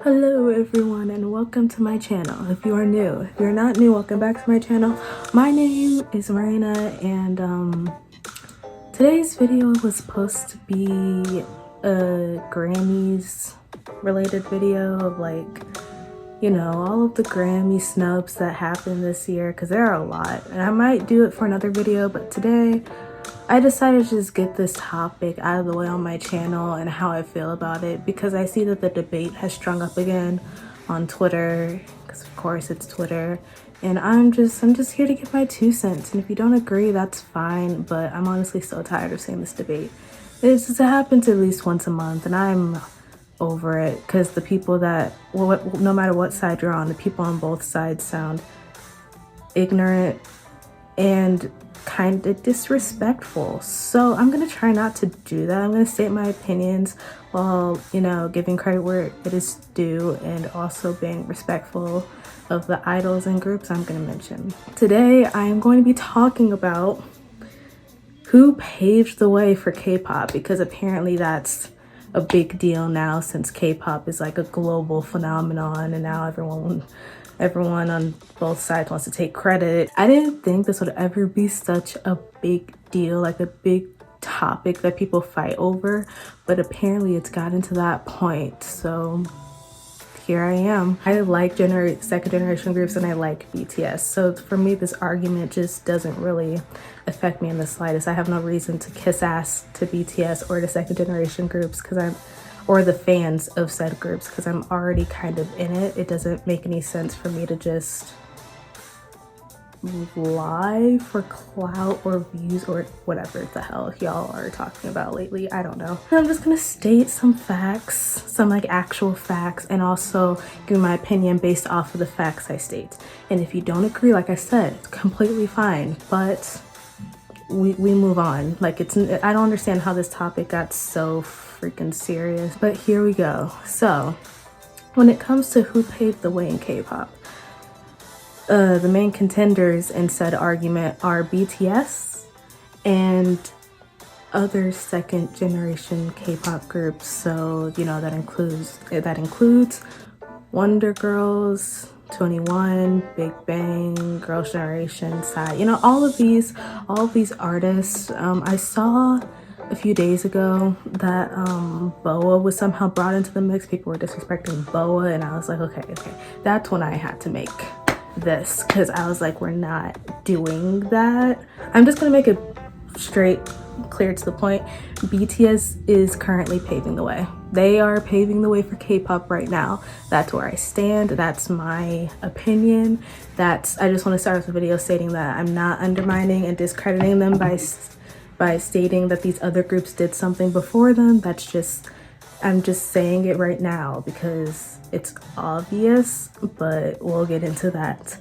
Hello everyone and welcome to my channel. If you are new, if you're not new, welcome back to my channel. My name is Marina and today's video was supposed to be a Grammys related video of all of the Grammy snubs that happened this year, because there are a lot, and I might do it for another video, but today I decided to just get this topic out of the way on my channel and how I feel about it, because I see that the debate has sprung up again on Twitter, because of course it's Twitter, and I'm just here to give my 2 cents. And if you don't agree, that's fine, but I'm honestly so tired of seeing this debate. It happens at least once a month, and I'm over it, because the people that, no matter what side you're on, the people on both sides sound ignorant and kind of disrespectful. So I'm gonna try not to do that. I'm gonna state my opinions while, giving credit where it is due and also being respectful of the idols and groups I'm gonna mention. Today I am going to be talking about who paved the way for K-pop, because apparently that's a big deal now, since K-pop is like a global phenomenon and now everyone on both sides wants to take credit. I didn't think this would ever be such a big deal, like a big topic that people fight over, but apparently it's gotten to that point. So here I am. I like second generation groups and I like BTS. So for me, this argument just doesn't really affect me in the slightest. I have no reason to kiss ass to BTS or to second generation groups or the fans of said groups, because I'm already kind of in it. It doesn't make any sense for me to just lie for clout or views or whatever the hell y'all are talking about lately. I don't know. I'm just gonna state some facts, some actual facts, and also give my opinion based off of the facts I state. And if you don't agree, like I said, it's completely fine, but we move on. I don't understand how this topic got so freaking serious, but here we go. So when it comes to who paved the way in K-pop, the main contenders in said argument are BTS and other second generation K-pop groups. So that includes Wonder Girls, 21, Big Bang, Girls' Generation, Psy, all of these artists. I saw a few days ago that BoA was somehow brought into the mix. People were disrespecting BoA, and I was like, okay, that's when I had to make this, because I was like, we're not doing that. I'm just gonna make it straight, clear to the point. BTS is currently paving the way. They are paving the way for K-pop right now. That's where I stand. That's my opinion. I just want to start with the video stating that I'm not undermining and discrediting them by stating that these other groups did something before them. I'm just saying it right now because it's obvious, but we'll get into that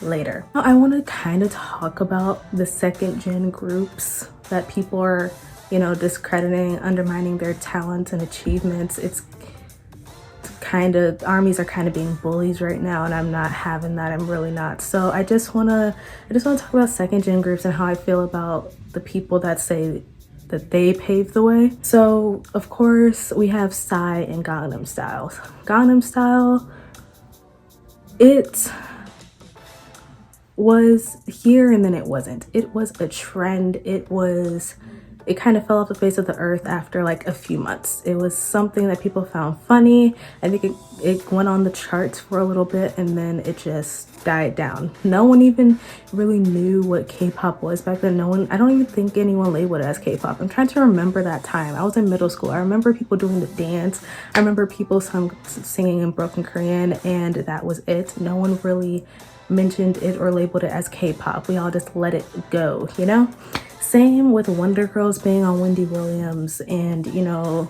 later. I want to kind of talk about the second gen groups that people are, discrediting, undermining their talents and achievements. Armies are kind of being bullies right now, and I'm not having that. I'm really not. So I just want to talk about second gen groups and how I feel about the people that say that they paved the way. So of course we have Psy and Gangnam Style. Gangnam Style, it was here and then it wasn't. It was a trend. It kind of fell off the face of the earth after a few months. It was something that people found funny. I think it went on the charts for a little bit and then it just died down. No one even really knew what K-pop was back then. I don't even think anyone labeled it as K-pop. I'm trying to remember that time. I was in middle school. I remember people doing the dance. I remember people singing in broken Korean, and that was it. No one really mentioned it or labeled it as K-pop. We all just let it go, Same with Wonder Girls being on Wendy Williams and,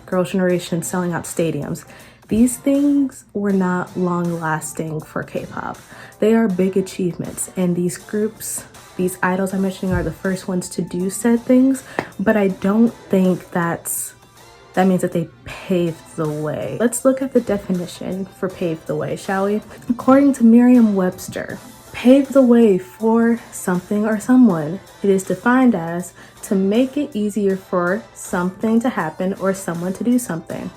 Girls' Generation selling out stadiums. These things were not long lasting for K-pop. They are big achievements, and these groups, these idols I'm mentioning, are the first ones to do said things, but I don't think that means that they paved the way. Let's look at the definition for paved the way, shall we? According to Merriam-Webster, pave the way for something or someone. It is defined as to make it easier for something to happen or someone to do something.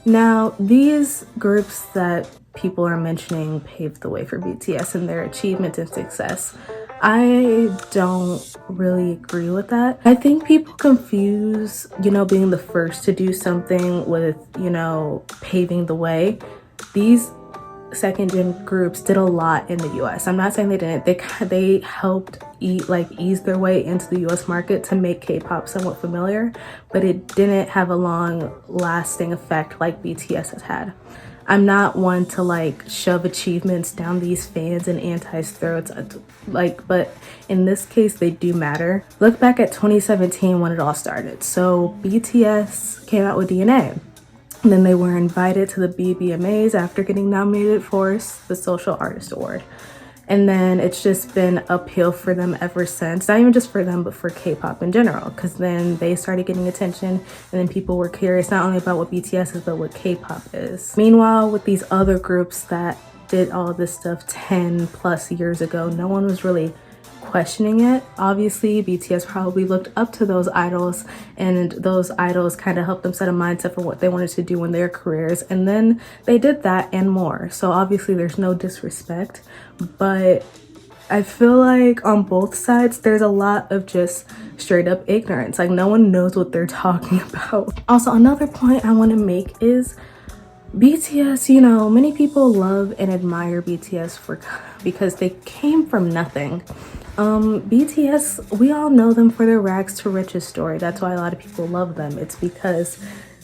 Now, these groups that people are mentioning paved the way for BTS and their achievement and success, I don't really agree with that. I think people confuse, being the first to do something with, paving the way. These second gen groups did a lot in the US. I'm not saying they didn't. They helped ease their way into the US market to make K-pop somewhat familiar, but it didn't have a long lasting effect like BTS has had. I'm not one to shove achievements down these fans and antis' throats, but in this case they do matter. Look back at 2017 when it all started. So BTS came out with DNA. And then they were invited to the BBMAs after getting nominated for the Social Artist Award. And then it's just been uphill for them ever since. Not even just for them, but for K-pop in general. Because then they started getting attention, and then people were curious not only about what BTS is, but what K-pop is. Meanwhile, with these other groups that did all of this stuff 10 plus years ago, no one was really questioning it. Obviously, BTS probably looked up to those idols, and those idols kind of helped them set a mindset for what they wanted to do in their careers, and then they did that and more. So obviously there's no disrespect, but I feel like on both sides there's a lot of just straight up ignorance. No one knows what they're talking about. Also, another point I want to make is BTS, many people love and admire BTS because they came from nothing. BTS, we all know them for their rags to riches story. That's why a lot of people love them. It's because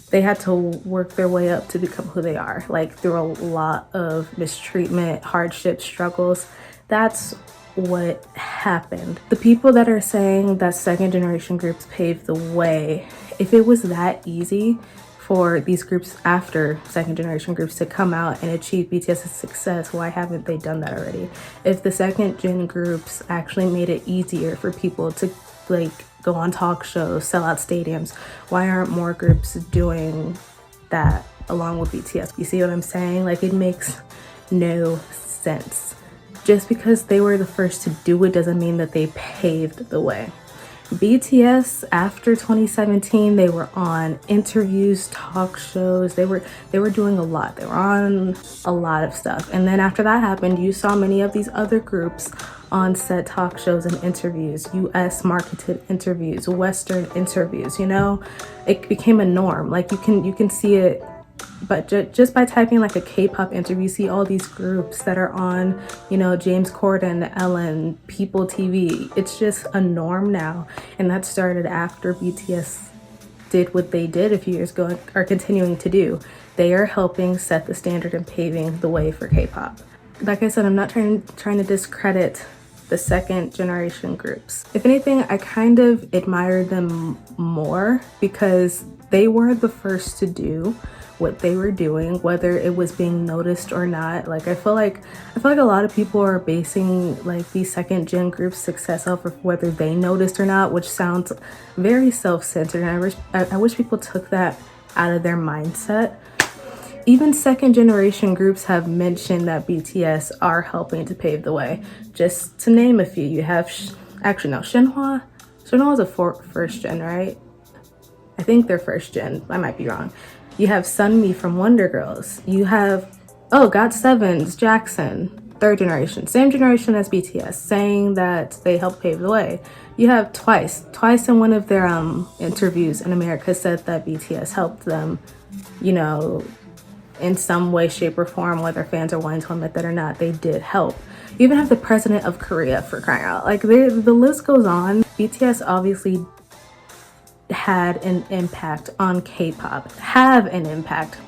they had to work their way up to become who they are, through a lot of mistreatment, hardship, struggles. That's what happened. The people that are saying that second generation groups paved the way, if it was that easy for these groups after second generation groups to come out and achieve BTS's success, why haven't they done that already? If the second gen groups actually made it easier for people to go on talk shows, sell out stadiums, why aren't more groups doing that along with BTS? You see what I'm saying? It makes no sense. Just because they were the first to do it doesn't mean that they paved the way. BTS, after 2017, they were on interviews, talk shows. They were doing a lot. They were on a lot of stuff. And then after that happened, you saw many of these other groups on set talk shows and interviews, US marketed interviews, Western interviews, it became a norm. You can see it, but just by typing a K-pop interview, you see all these groups that are on, James Corden, Ellen, People TV. It's just a norm now. And that started after BTS did what they did a few years ago and are continuing to do. They are helping set the standard and paving the way for K-pop. Like I said, I'm not trying to discredit the second generation groups. If anything, I kind of admire them more because they were the first to do what they were doing, whether it was being noticed or not. I feel like a lot of people are basing these second gen groups' success off of whether they noticed or not, which sounds very self-centered, and I wish people took that out of their mindset. Even second generation groups have mentioned that BTS are helping to pave the way. Just to name a few, you have Shinhwa is a first gen, right? I think they're first gen, I might be wrong. You have Sunmi from Wonder Girls. You have, GOT7's Jackson, third generation, same generation as BTS, saying that they helped pave the way. You have Twice in one of their interviews in America said that BTS helped them, in some way, shape, or form, whether fans are wanting to admit that or not. They did help. You even have the president of Korea, for crying out. The list goes on. BTS obviously had an impact on K-pop, have an impact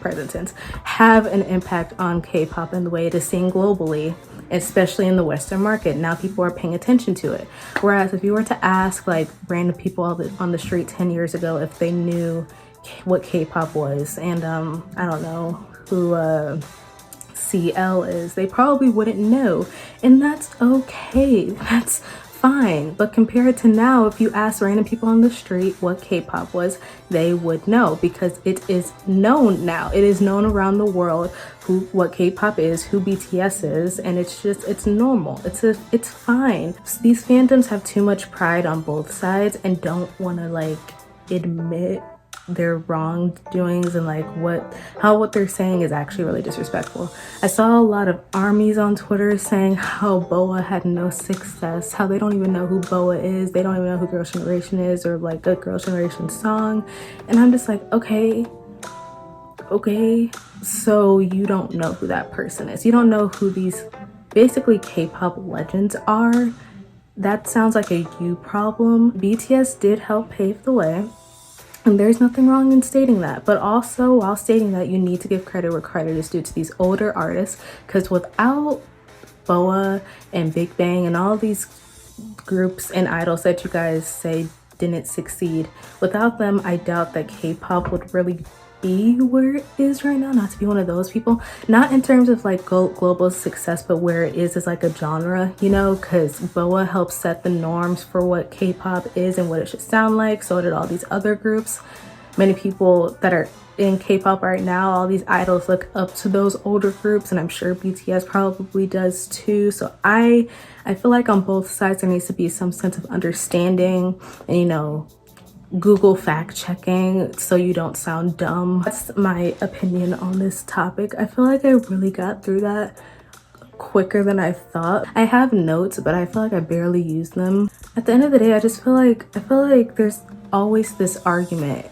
on K-pop in the way it is seen globally, especially in the Western market. Now people are paying attention to it. Whereas if you were to ask random people on the street 10 years ago if they knew what K-pop was, and I don't know who CL is, they probably wouldn't know, and that's okay. That's fine. But compared to now, if you ask random people on the street what K-pop was, they would know, because it is known now. It is known around the world what K-pop is, who BTS is, and it's normal. It's fine. These fandoms have too much pride on both sides and don't want to admit their wrongdoings and like how what they're saying is actually really disrespectful. I saw a lot of armies on Twitter saying how BoA had no success, how they don't even know who BoA is, they don't even know who Girls' Generation is, or like a Girls' Generation song. And I'm just like, okay, so you don't know who that person is, you don't know who these basically K-pop legends are. That sounds like a you problem. BTS did help pave the way, and there's nothing wrong in stating that. But also, while stating that, you need to give credit where credit is due to these older artists, because without BoA and Big Bang and all these groups and idols that you guys say didn't succeed, without them, I doubt that K-pop would really be where it is right now. Not to be one of those people, not in terms of like global success, but where it is like a genre, you know, because BoA helped set the norms for what K-pop is and what it should sound like. So did all these other groups. Many people that are in K-pop right now, all these idols look up to those older groups, and I'm sure BTS probably does too. So I feel like on both sides there needs to be some sense of understanding and, you know, Google fact checking so you don't sound dumb. That's my opinion on this topic. I feel like I really got through that quicker than I thought. I have notes, but I feel like I barely use them. At the end of the day, I feel like there's always this argument,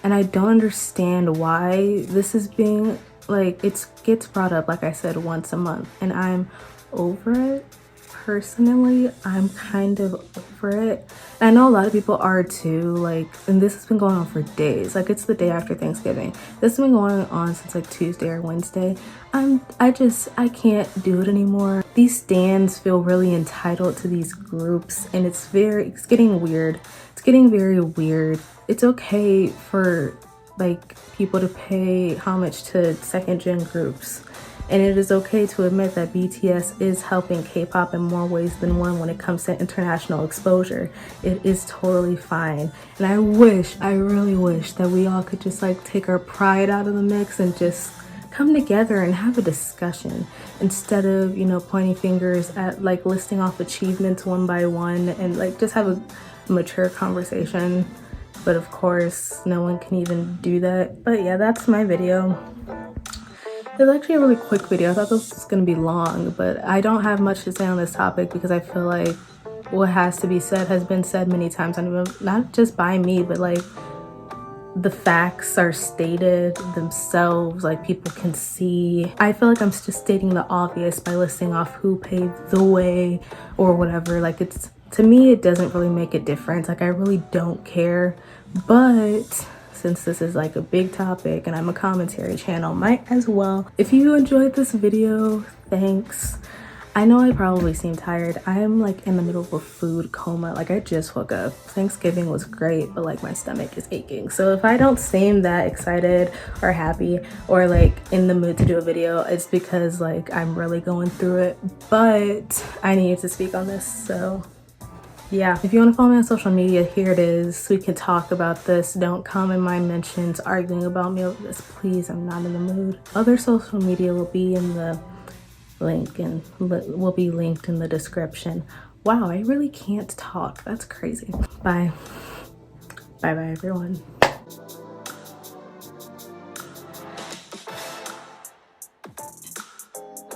and I don't understand why this is being like, it gets brought up, like I said, once a month, and I'm over it. Personally, I'm kind of over it. And I know a lot of people are too, like, and this has been going on for days. Like, it's the day after Thanksgiving. This has been going on since like Tuesday or Wednesday. I can't do it anymore. These stands feel really entitled to these groups, and it's getting weird. It's getting very weird. It's okay for like people to pay homage to second gen groups. And it is okay to admit that BTS is helping K-pop in more ways than one when it comes to international exposure. It is totally fine. And I really wish that we all could just like take our pride out of the mix and just come together and have a discussion instead of, you know, pointing fingers at like listing off achievements one by one, and like just have a mature conversation. But of course, no one can even do that. But yeah, that's my video. It's actually a really quick video. I thought this was going to be long, but I don't have much to say on this topic because I feel like what has to be said has been said many times, not just by me, but like the facts are stated themselves, like people can see. I feel like I'm just stating the obvious by listing off who paved the way or whatever. Like, it's, to me, it doesn't really make a difference. Like, I really don't care. But since this is like a big topic and I'm a commentary channel, might as well. If you enjoyed this video, thanks. I know I probably seem tired. I am like in the middle of a food coma. Like, I just woke up. Thanksgiving was great, but like my stomach is aching. So if I don't seem that excited or happy or like in the mood to do a video, it's because like I'm really going through it. But I need to speak on this, so yeah. If you want to follow me on social media, here it is, so we can talk about this. Don't come in my mentions arguing about me over this, please. I'm not in the mood. Other social media will be in the link and will be linked in the description. Wow, I really can't talk. That's crazy. Bye. Bye everyone.